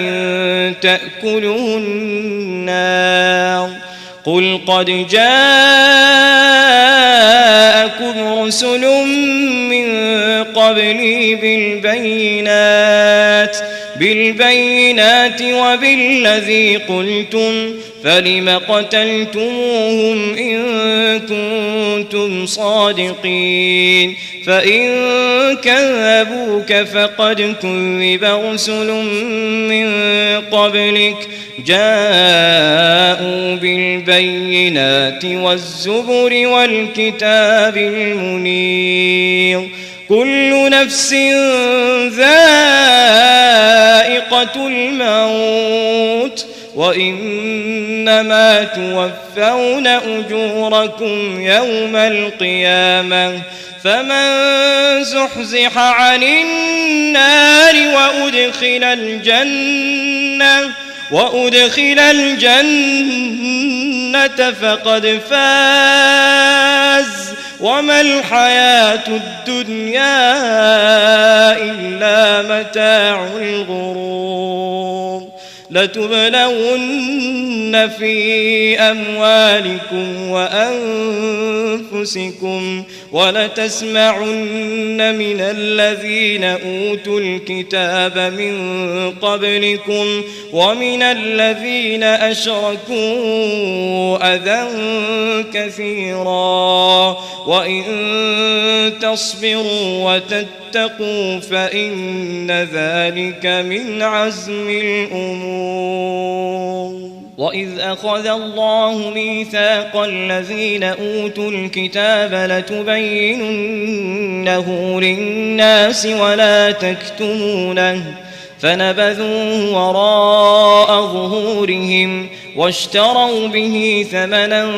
تأكله النار قل قد جاءكم رسل من قبلي بالبينات وبالذي قلتم فلم قتلتموهم إن كنتم صادقين فإن كذبوك فقد كذب رسل من قبلك جاءوا بالبينات والزبر والكتاب المنير كل نفس ذائقة الموت وإنما توفون أجوركم يوم القيامة فمن زحزح عن النار وأدخل الجنة فقد فاز وما الحياة الدنيا إلا متاع الغرور لتبلون في أموالكم وأنفسكم ولتسمعن من الذين أوتوا الكتاب من قبلكم ومن الذين أشركوا أذى كثيرا وإن تصبروا وتتقوا فإن ذلك من عزم الأمور وإذ أخذ الله ميثاق الذين أوتوا الكتاب لتبيننه للناس ولا تكتمونه فنبذوه وراء ظهورهم واشتروا به ثمنا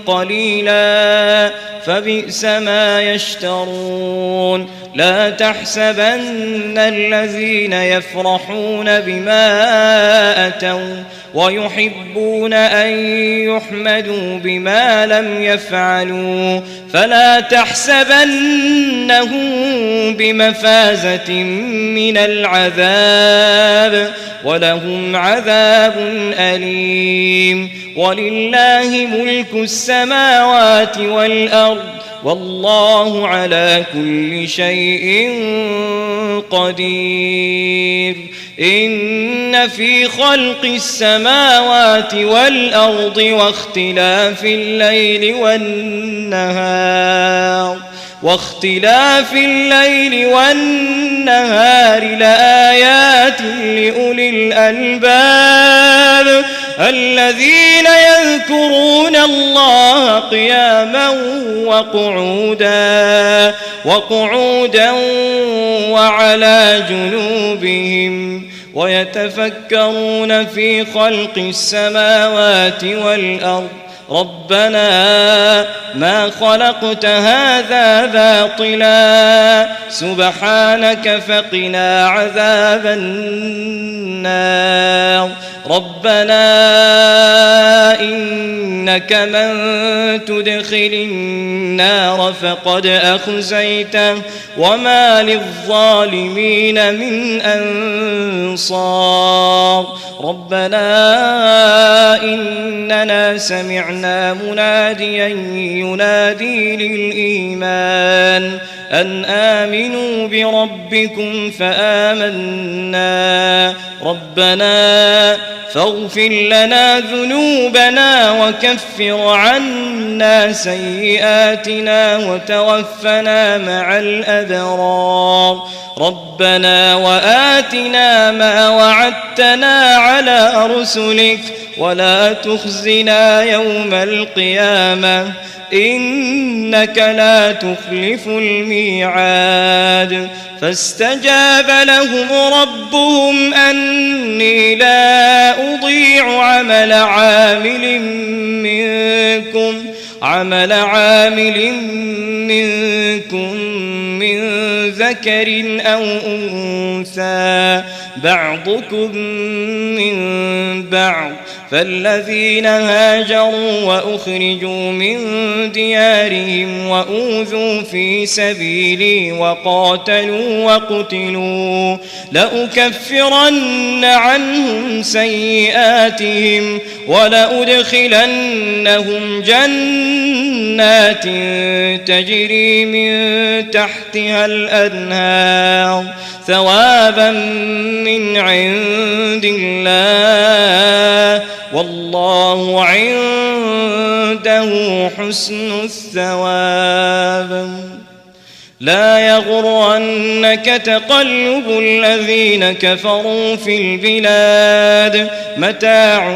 قليلا فبئس ما يشترون لا تحسبن الذين يفرحون بما أتوا ويحبون أن يحمدوا بما لم يفعلوا فلا تحسبنهم بمفازة من العذاب ولهم عذاب أليم ولله ملك السماوات والأرض والله على كل شيء قدير إن في خلق السماوات والأرض واختلاف الليل والنهار لآيات لأولي الألباب الذين يذكرون الله قياما وقعودا وعلى جنوبهم ويتفكرون في خلق السماوات والأرض ربنا ما خلقت هذا باطلا سبحانك فقنا عذاب النار ربنا إنك من تدخل النار فقد أخزيته وما للظالمين من أنصار ربنا إننا سمعنا مناديا ينادي للإيمان أن آمنوا بربكم فآمنا ربنا فاغفر لنا ذنوبنا وكفر عنا سيئاتنا وتوفنا مع الأبرار ربنا وآتنا ما وعدتنا على رسلك ولا تخزنا يوم القيامة إنك لا تخلف الميعاد فاستجاب لهم ربهم أني لا أضيع عمل عامل منكم من ذكر أو أنثى بعضكم من بعض فالذين هاجروا وأخرجوا من ديارهم وأوذوا في سبيلي وقاتلوا وقتلوا لأكفرن عنهم سيئاتهم ولأدخلنهم جنات تجري من تحتها الأنهار ثوابا من عند الله والله عنده حسن الثواب لا يغرنك تقلب الذين كفروا في البلاد متاع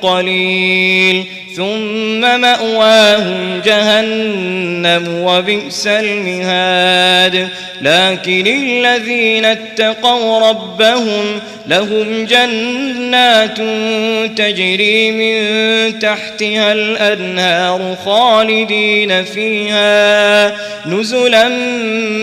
قليل ثم مأواهم جهنم وبئس المهاد لكن الذين اتقوا ربهم لهم جنات تجري من تحتها الأنهار خالدين فيها نزلا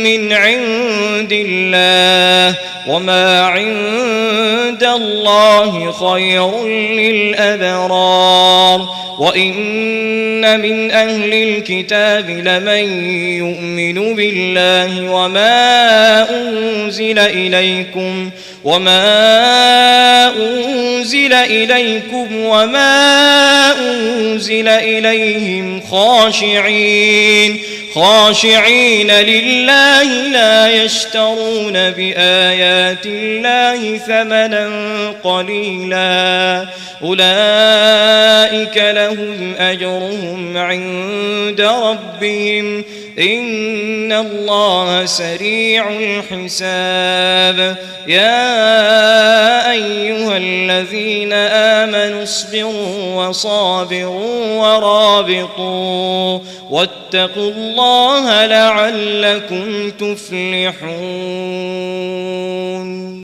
من عند الله وما عند الله خير للأبرار وإن من أهل الكتاب لمن يؤمن بالله وما أنزل إليكم وما أنزل إليهم خاشعين لله لا يشترون بآيات الله ثمنا قليلا أولئك لهم أجرهم عند ربهم إن الله سريع الحساب يا أيها الذين آمنوا اصبروا وصابروا ورابطوا واتقوا الله لعلكم تفلحون